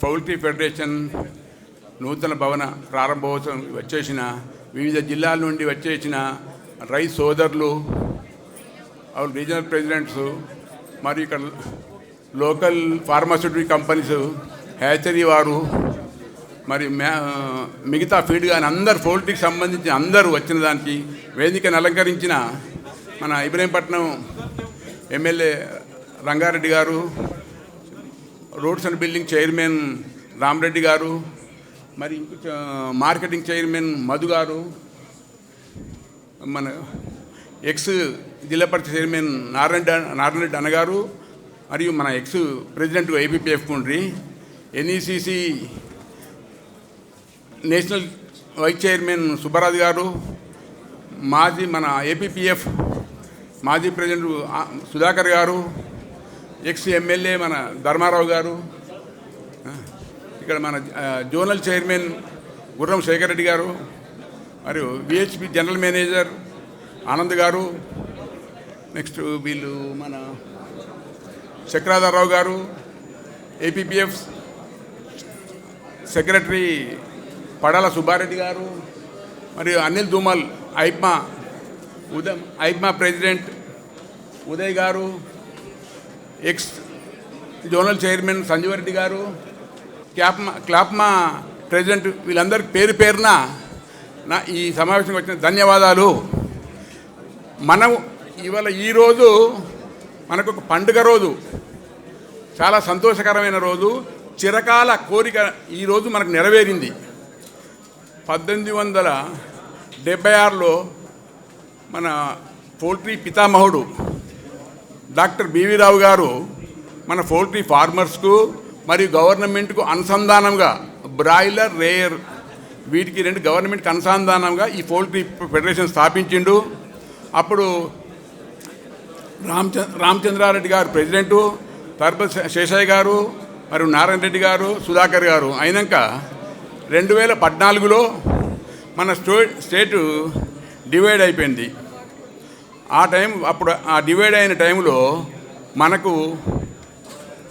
Poultry federation నూతన భవన ప్రారంభోత్సవం వచ్చేసిన వివిధ జిల్లాల నుండి వచ్చేసిన రైతు సోదరులు, రీజనల్ ప్రెసిడెంట్స్, మరియు ఇక్కడ లోకల్ ఫార్మాస్యూటికల్ కంపెనీస్, హ్యాచరీ వారు, మరి మిగతా ఫీడ్ కానీ అందరు పౌల్ట్రీకి సంబంధించిన అందరూ వచ్చిన దానికి వేదికను అలంకరించిన మన ఇబ్రహీంపట్నం ఎమ్మెల్యే రంగారెడ్డి గారు, roads and building chairman Rama Reddy గారు, మరి మార్కెటింగ్ చైర్మన్ మధు గారు, మన ఎక్స్ జిల్లా పరిషత్ చైర్మన్ నారాయణరెడ్డి అన్నగారు, మరియు మన ex president APPF Kundri, NECC national vice chairman Subbaraju గారు, మన ఏపీపీఎఫ్ మాజీ ప్రెసిడెంట్ సుధాకర్ గారు, ఎక్స్ ఎమ్మెల్యే మన ధర్మారావు గారు, ఇక్కడ మన జోనల్ చైర్మన్ గుర్రం శేఖర్ రెడ్డి గారు, మరియు విహెచ్పి జనరల్ మేనేజర్ ఆనంద్ గారు, నెక్స్ట్ వీళ్ళు మన చక్రాధర్రావు గారు, ఏపీపీఎఫ్ సెక్రటరీ పడాల సుబ్బారెడ్డి గారు, మరియు అనిల్ దుమల్ ఐప్మా ప్రెసిడెంట్ ఉదయ్ గారు, ఎక్స్ జోనల్ చైర్మన్ సంజీవరెడ్డి గారు, క్లాప్మా ప్రెసిడెంట్, వీళ్ళందరికీ పేరు పేరున ఈ సమావేశంకి వచ్చిన ధన్యవాదాలు. మనం ఇవాళ ఈరోజు మనకు ఒక పండుగ రోజు, చాలా సంతోషకరమైన రోజు. చిరకాల కోరిక ఈరోజు మనకు నెరవేరింది. 1876లో మన పౌల్ట్రీ పితామహుడు డాక్టర్ బివి రావు గారు మన పౌల్ట్రీ ఫార్మర్స్కు మరియు గవర్నమెంట్కు అనుసంధానంగా బ్రాయిలర్, రేయర్ వీటికి రెండు గవర్నమెంట్కి అనుసంధానంగా ఈ పౌల్ట్రీ ఫెడరేషన్ స్థాపించిండు. అప్పుడు రామచంద్రారెడ్డి గారు ప్రెసిడెంటు, తర్వాత శేషయ్య గారు, మరియు నారాయణ రెడ్డి గారు, సుధాకర్ గారు అయినాక 2014లో మన స్టేటు డివైడ్ అయిపోయింది. అప్పుడు ఆ డివైడ్ అయిన టైంలో మనకు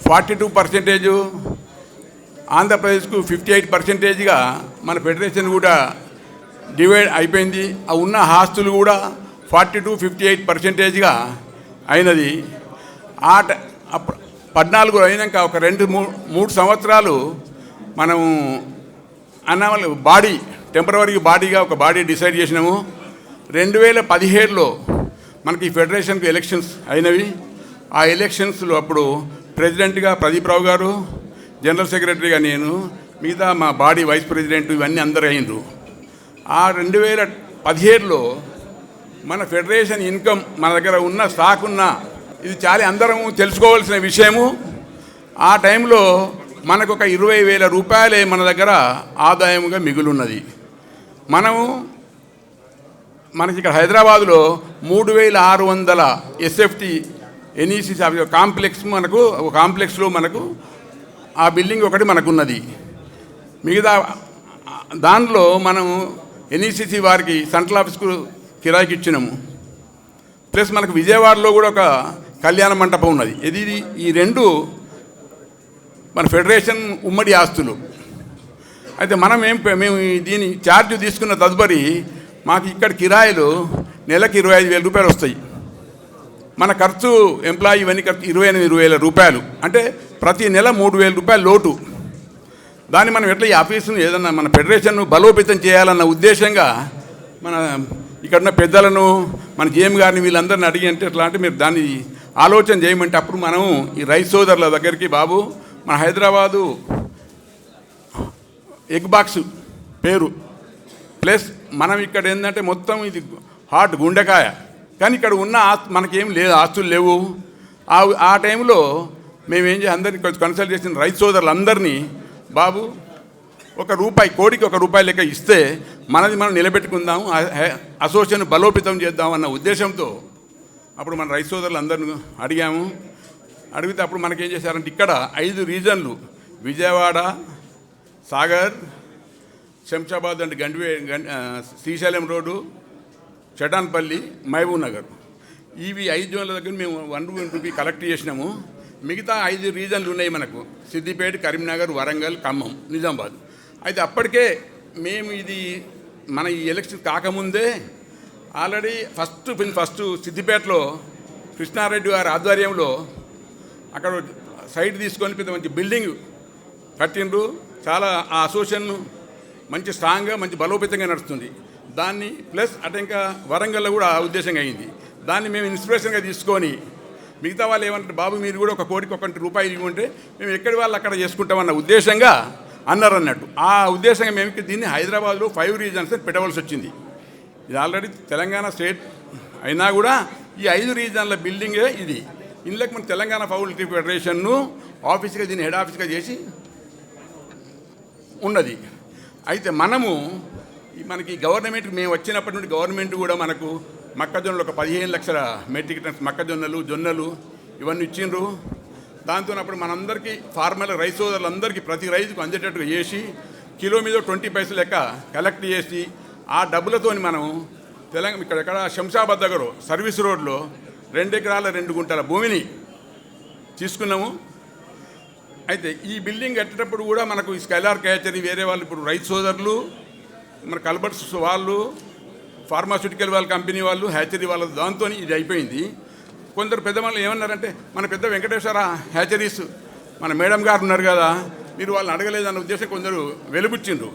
42%, ఆంధ్రప్రదేశ్కు 58%గా మన ఫెడరేషన్ కూడా డివైడ్ అయిపోయింది. ఆ ఉన్న ఆస్తులు కూడా 42-58%గా అయినది. 14 అయినాక ఒక 2-3 సంవత్సరాలు మనము అన్నవాళ్ళు టెంపరరీ బాడీగా ఒక బాడీ డిసైడ్ చేసినాము. 2017లో మనకి ఈ ఫెడరేషన్కి ఎలక్షన్స్ అయినవి. ఆ ఎలక్షన్స్లో అప్పుడు ప్రెసిడెంట్గా ప్రదీప్ రావు గారు, జనరల్ సెక్రటరీగా నేను, మిగతా మా బాడీ వైస్ ప్రెసిడెంట్, ఇవన్నీ అందరూ అయినరు. ఆ 2017లో మన ఫెడరేషన్ ఇన్కమ్, మన దగ్గర ఉన్న స్టాక్ ఇది చాలా అందరం తెలుసుకోవాల్సిన విషయము. ఆ టైంలో మనకు ఒక 20,000 రూపాయలే మన దగ్గర ఆదాయముగా మిగులున్నది. మనకి ఇక్కడ హైదరాబాదులో 3,600 ఎస్ఎఫ్టీ ఎన్ఈసిసి కాంప్లెక్స్లో మనకు ఆ బిల్డింగ్ ఒకటి మనకున్నది. మిగతా దానిలో మనం ఎన్ఈసిసి వారికి సెంట్రల్ ఆఫీస్కు కిరాయికి ఇచ్చినాము. ప్లస్ మనకు విజయవాడలో కూడా ఒక కళ్యాణ మంటపం ఉన్నది. ఈ రెండు మన ఫెడరేషన్ ఉమ్మడి ఆస్తులు. అయితే మేము దీని ఛార్జ్ తీసుకున్న తదుపరి మాకు ఇక్కడ కిరాయిలు నెలకు 25,000 రూపాయలు వస్తాయి. మన ఖర్చు ఎంప్లాయీ ఇవన్నీ ఖర్చు 28,000 రూపాయలు, అంటే ప్రతి నెల 3,000 రూపాయలు లోటు. దాన్ని మనం ఎట్లా ఈ ఆఫీసును ఏదన్నా మన ఫెడరేషన్ను బలోపేతం చేయాలన్న ఉద్దేశంగా మన ఇక్కడున్న పెద్దలను, మన జీఎం గారిని వీళ్ళందరిని అడిగి అంటే ఎట్లా అంటే మీరు దాన్ని ఆలోచన చేయమంటే అప్పుడు మనం ఈ రైతు సోదరుల దగ్గరికి, బాబు మన హైదరాబాదు ఎగ్ బాక్స్ పేరు, ప్లస్ మనం ఇక్కడ ఏంటంటే మొత్తం ఇది హాట్ గుండెకాయ, కానీ ఇక్కడ ఉన్న మనకేం లేదు, ఆస్తులు లేవు. ఆ టైంలో మేమేం చేసి అందరినీ కొంచెం కన్సల్ట్ చేసిన రైతు సోదరులందరినీ, బాబు కోడికి ₹1 లెక్క ఇస్తే మనది మనం నిలబెట్టుకుందాం, అసోసియేషన్ బలోపేతం చేద్దాం అన్న ఉద్దేశంతో అప్పుడు మన రైతు సోదరులు అందరిని అడిగితే అప్పుడు మనకేం చేశారంటే ఇక్కడ 5 రీజన్లు, విజయవాడ, సాగర్, శంషాబాద్ అంటే శ్రీశైలం రోడ్డు, చటాన్పల్లి, మహబూబ్ నగర్, ఇవి 5 జోన్ల దగ్గర మేము ₹1 కలెక్ట్ చేసినాము. మిగతా 5 రీజన్లు ఉన్నాయి మనకు: సిద్దిపేట, కరీంనగర్, వరంగల్, ఖమ్మం, నిజామాబాద్. అయితే అప్పటికే మేము ఇది మన ఈ ఎలక్షన్ కాకముందే ఆల్రెడీ ఫస్ట్ సిద్దిపేటలో కృష్ణారెడ్డి గారి ఆధ్వర్యంలో అక్కడ సైట్ తీసుకొని పెద్ద మంచి బిల్డింగ్ కట్టిండ్రు. చాలా ఆ అసోసియేషన్ మంచి స్ట్రాంగ్గా మంచి బలోపేతంగా నడుస్తుంది. దాన్ని ప్లస్ అటు ఇంకా వరంగల్లో కూడా ఆ ఉద్దేశంగా అయింది. దాన్ని మేము ఇన్స్పిరేషన్గా తీసుకొని మిగతా వాళ్ళు ఏమంటారు, బాబు మీరు కూడా ₹1,00,00,000 ఇవ్వంటే మేము ఎక్కడి వాళ్ళు అక్కడ చేసుకుంటామన్న ఉద్దేశంగా అన్నారు అన్నట్టు. ఆ ఉద్దేశంగా మేము దీన్ని హైదరాబాద్లో 5 రీజన్స్ పెట్టవలసి వచ్చింది. ఇది ఆల్రెడీ తెలంగాణ స్టేట్ అయినా కూడా ఈ 5 రీజన్ల బిల్డింగే ఇది. ఇందులోకి మన తెలంగాణ పౌల్ట్రీ ఫెడరేషన్ను ఆఫీస్గా దీన్ని హెడ్ ఆఫీస్గా చేసి ఉన్నది. అయితే మనకి గవర్నమెంట్కి మేము వచ్చినప్పటి నుండి గవర్నమెంట్ కూడా మనకు మొక్కజొన్నలు ఒక 15 లక్షల మెట్రిక్ టన్స్ మొక్కజొన్నలు, జొన్నలు ఇవన్నీ ఇచ్చిండ్రు. దాంతో అప్పుడు మనందరికీ ఫార్మర్ రైతు సోదరులందరికీ ప్రతి రైతుకు అందేటట్టుగా చేసి కిలో మీద 20 పైసలు లెక్క కలెక్ట్ చేసి ఆ డబ్బులతో మనం ఇక్కడ శంషాబాద్ దగ్గర సర్వీస్ రోడ్లో 2 ఎకరాల 2 గుంటల భూమిని తీసుకున్నాము. అయితే ఈ బిల్డింగ్ కట్టేటప్పుడు కూడా మనకు ఈ స్కైలార్ క్యాచరీ వేరే వాళ్ళు ఇప్పుడు రైతు సోదరులు, మన కల్బర్ట్స్ వాళ్ళు, ఫార్మాస్యూటికల్ వాళ్ళ కంపెనీ వాళ్ళు, హ్యాచరీ వాళ్ళ దాంతో ఇది అయిపోయింది. కొందరు పెద్దవాళ్ళు ఏమన్నారంటే, మన పెద్ద వెంకటేశ్వర హ్యాచరీస్ మన మేడం గారు ఉన్నారు కదా, మీరు వాళ్ళని అడగలేదన్న ఉద్దేశం కొందరు వెలుబుచ్చిండ్రు.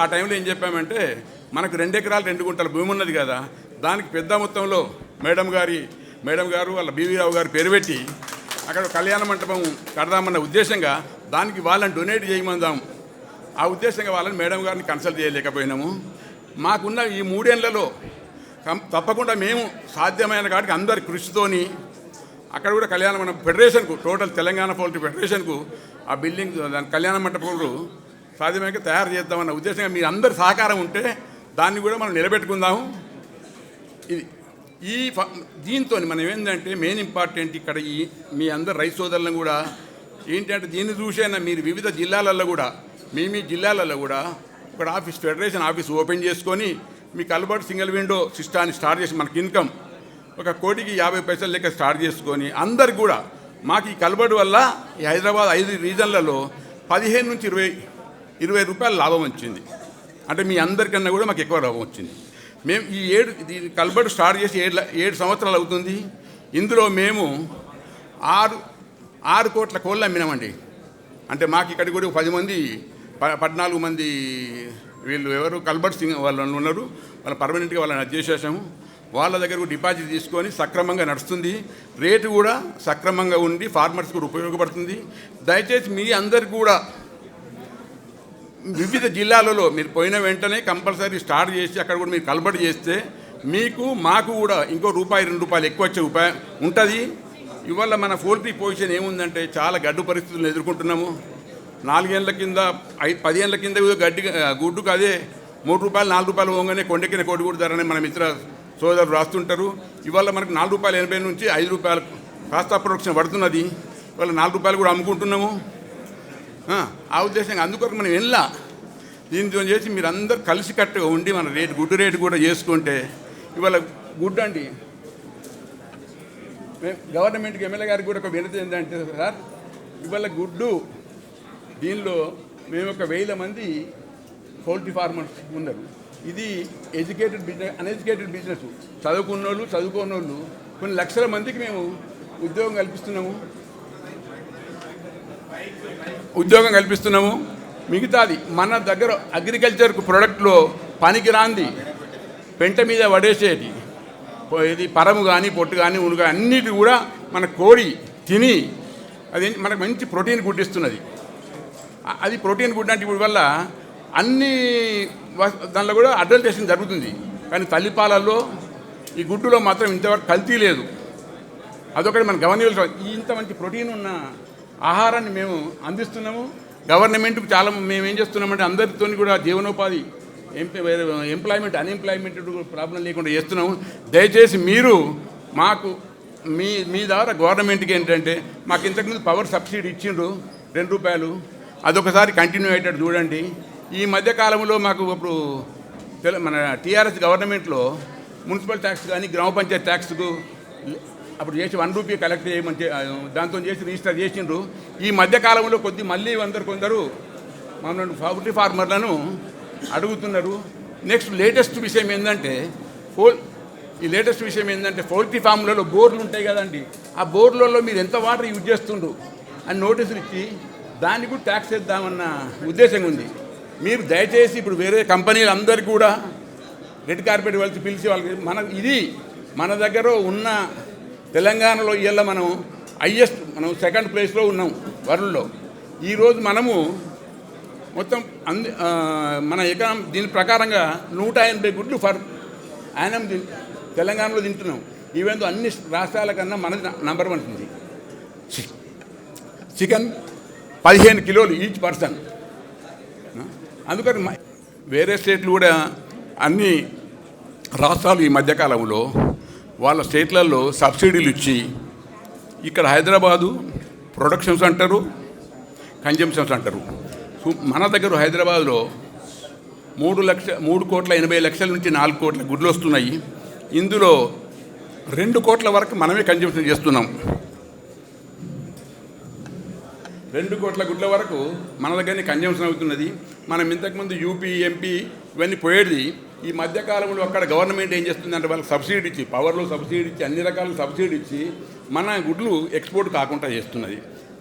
ఆ టైంలో ఏం చెప్పామంటే, మనకు 2 ఎకరాలు 2 గుంటల భూమి ఉన్నది కదా, దానికి పెద్ద మొత్తంలో మేడం గారు వాళ్ళ బీవీ రావు గారు పేరు పెట్టి అక్కడ కళ్యాణ మంటపం కడదామన్న ఉద్దేశంగా దానికి వాళ్ళని డొనేట్ చేయమందాం. ఆ ఉద్దేశంగా వాళ్ళని మేడం గారిని కన్సల్ట్ చేయలేకపోయినాము. మాకున్న ఈ 3 ఏళ్లలో తప్పకుండా మేము సాధ్యమైన కాడికి అందరి కృషితోని అక్కడ కూడా కళ్యాణ మండపం ఫెడరేషన్కు, టోటల్ తెలంగాణ పౌల్ట్రీ ఫెడరేషన్కు ఆ బిల్డింగ్ దాని కళ్యాణ మంటపంలో సాధ్యమైన తయారు చేద్దామన్న ఉద్దేశంగా మీ అందరి సహకారం ఉంటే దాన్ని కూడా మనం నిలబెట్టుకుందాము. దీంతో మనం ఏంటంటే మెయిన్ ఇంపార్టెంట్ ఇక్కడ మీ అందరు రైతు సోదరులను కూడా ఏంటంటే దీన్ని చూసైనా మీరు వివిధ జిల్లాలలో కూడా మీ జిల్లాలలో కూడా ఇక్కడ ఫెడరేషన్ ఆఫీస్ ఓపెన్ చేసుకొని మీ కల్బర్ట్ సింగిల్ విండో సిస్టాన్ని స్టార్ట్ చేసి మనకి ఇన్కమ్ ₹1,50,00,000 లెక్క స్టార్ట్ చేసుకొని అందరికి కూడా మాకు ఈ కల్బర్ట్ వల్ల ఈ హైదరాబాద్ 5 రీజన్లలో 15 నుంచి 20 రూపాయల లాభం వచ్చింది. అంటే మీ అందరికన్నా కూడా మాకు ఎక్కువ లాభం వచ్చింది. మేము ఈ కల్బర్ట్ స్టార్ట్ చేసి 7 సంవత్సరాలు అవుతుంది. ఇందులో మేము 6 కోట్ల కోళ్ళు అమ్మినామండి. అంటే మాకు ఇక్కడికి కూడా 14 మంది వీళ్ళు ఎవరు కల్బర్ట్ సింగ్ వాళ్ళు ఉన్నారు, వాళ్ళు పర్మనెంట్గా వాళ్ళని చేసేసాము. వాళ్ళ దగ్గర డిపాజిట్ తీసుకొని సక్రమంగా నడుస్తుంది. రేటు కూడా సక్రమంగా ఉండి ఫార్మర్స్ కూడా ఉపయోగపడుతుంది. దయచేసి మీ అందరికి కూడా వివిధ జిల్లాలలో మీరు పోయిన వెంటనే కంపల్సరీ స్టార్ట్ చేసి అక్కడ కూడా మీరు కల్బర్ట్ చేస్తే మాకు కూడా ఇంకో ₹1-2 ఎక్కువ వచ్చే ఉపాయం ఉంటుంది. ఇవాళ మన పౌల్ట్రీ పొజిషన్ ఏముందంటే చాలా గడ్డు పరిస్థితులను ఎదుర్కొంటున్నాము. 4 ఏళ్ల కింద 10 ఏళ్ల కింద గుడ్డుకు అదే ₹3-4 పోగానే కొండెక్కిన కోడిగుడ్డు ధరని మన మిత్ర సోదరులు రాస్తుంటారు. ఇవాళ మనకు ₹4.80 నుంచి ₹5 కాస్త ప్రొడక్షన్ పడుతున్నది. ఇవాళ ₹4 కూడా అమ్ముకుంటున్నాము. ఆ ఉద్దేశంగా అందుకొరకు మనం దీంతో చేసి మీరు అందరూ కలిసికట్టుగా ఉండి మన గుడ్డు రేటు కూడా చేసుకుంటే ఇవాళ గుడ్డు అండి గవర్నమెంట్కి ఎమ్మెల్యే గారికి కూడా ఒక వినతి ఏంటంటే, సార్ ఇవాళ గుడ్డు దీనిలో మేము 1,000 మంది పౌల్ట్రీ ఫార్మర్స్ ఉన్నారు. ఇది ఎడ్యుకేటెడ్ బిజినెస్, అన్ఎడ్యుకేటెడ్ బిజినెస్, చదువుకున్నోళ్ళు చదువుకోనోళ్ళు కొన్ని లక్షల మందికి మేము ఉద్యోగం కల్పిస్తున్నాము. మిగతాది మన దగ్గర అగ్రికల్చర్ ప్రొడక్ట్లో పనికిరాంది పెంట మీద పడేసేటి ఇది పరము కానీ పొట్టు కానీ ఉను కానీ అన్నిటి కూడా మన కోడి తిని అది మనకు మంచి ప్రోటీన్ గుడ్డిస్తున్నది. అది ప్రోటీన్ గుడ్డు అంటే ఇప్పుడు వల్ల అన్ని దానిలో కూడా అడల్టేషన్ జరుగుతుంది. కానీ తల్లిపాలల్లో ఈ గుడ్డులో మాత్రం ఇంతవరకు కల్తీ లేదు. అదొకటి మనం గమనించాలి. ఇంత మంచి ప్రోటీన్ ఉన్న ఆహారాన్ని మేము అందిస్తున్నాము. గవర్నమెంట్కి చాలా మేము ఏం చేస్తున్నామంటే అందరితో కూడా జీవనోపాధి ఎంప్లాయ్మెంట్ అన్ఎంప్లాయ్మెంట్ ప్రాబ్లం లేకుండా చేస్తున్నాము. దయచేసి మీరు మాకు మీ ద్వారా గవర్నమెంట్కి ఏంటంటే మాకు ఇంతకుముందు పవర్ సబ్సిడీ ఇచ్చిండ్రు ₹2, అదొకసారి కంటిన్యూ అయ్యేటట్టు చూడండి. ఈ మధ్యకాలంలో మాకు ఇప్పుడు మన టీఆర్ఎస్ గవర్నమెంట్లో మున్సిపల్ ట్యాక్స్ కానీ గ్రామ పంచాయతీ ట్యాక్స్కు అప్పుడు చేసి ₹1 కలెక్ట్ చేయమంటే దాంతో చేసి రిజిస్టర్ చేసిండ్రు. ఈ మధ్యకాలంలో మళ్ళీ కొందరు మన పౌల్ట్రీ ఫార్మర్లను అడుగుతున్నారు. నెక్స్ట్ లేటెస్ట్ విషయం ఏంటంటే పౌల్ట్రీ ఫామ్లలో బోర్లు ఉంటాయి కదండి, ఆ బోర్లలో మీరు ఎంత వాటర్ యూజ్ చేస్తుండ్రు అని నోటీసులు ఇచ్చి దానికి కూడా ట్యాక్స్ వేద్దామన్న ఉద్దేశం ఉంది. మీరు దయచేసి ఇప్పుడు వేరే కంపెనీలు అందరికీ కూడా రెడ్ కార్పెట్ వాళ్ళకి పిలిచి వాళ్ళకి మన దగ్గర ఉన్న తెలంగాణలో ఇవాళ మనం సెకండ్ ప్లేస్లో ఉన్నాం వరల్డ్లో. ఈరోజు మనము మొత్తం మన దీని ప్రకారంగా 180 గుడ్లు ఫర్ యానం తెలంగాణలో తింటున్నాం. ఈవెంతో అన్ని రాష్ట్రాల కన్నా మనది నంబర్ 1 ఉంది. చికెన్ 15 కిలోలు ఈచ్ పర్సన్. అందుకని వేరే స్టేట్లు కూడా అన్ని రాష్ట్రాలు ఈ మధ్యకాలంలో వాళ్ళ స్టేట్లలో సబ్సిడీలు ఇచ్చి ఇక్కడ హైదరాబాదు ప్రొడక్షన్స్ అంటారు, కన్జంప్షన్స్ అంటారు. మన దగ్గర హైదరాబాద్లో 3,80,00,000 నుంచి 4 కోట్ల గుడ్లు వస్తున్నాయి. ఇందులో 2 కోట్ల వరకు మనమే కన్జంప్షన్ చేస్తున్నాం. 2 కోట్ల గుడ్ల వరకు మన దగ్గరనే కన్జంప్షన్ అవుతున్నది. మనం ఇంతకుముందు యూపీ, ఎంపీ ఇవన్నీ పోయేది. ఈ మధ్యకాలంలో అక్కడ గవర్నమెంట్ ఏం చేస్తుందంటే వాళ్ళకి సబ్సిడీ ఇచ్చి, పవర్లో సబ్సిడీ ఇచ్చి, అన్ని రకాల సబ్సిడీ ఇచ్చి మన గుడ్లు ఎక్స్పోర్ట్ కాకుండా చేస్తున్నది.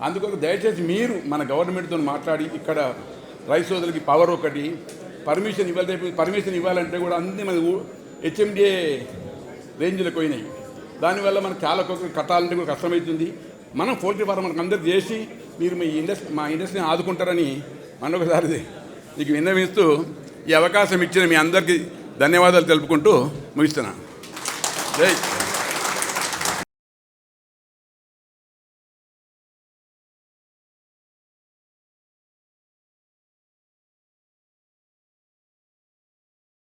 అందుకొరకు దయచేసి మీరు మన గవర్నమెంట్తో మాట్లాడి ఇక్కడ రైస్ సోదరులకి పవర్ ఒకటి పర్మిషన్ ఇవ్వాలంటే కూడా అన్ని మన HMDA రేంజ్లకు పోయినాయి. దానివల్ల మనకు చాలా కట్టాలంటే కూడా కష్టమవుతుంది. మనం పౌల్ట్రీ ఫార్మ్ మనకు అందరు చేసి మీరు మా ఇండస్ట్రీని ఆదుకుంటారని మరొకసారి మీకు విన్నవిస్తూ ఈ అవకాశం ఇచ్చిన మీ అందరికీ ధన్యవాదాలు తెలుపుకుంటూ ముగిస్తున్నాను. జై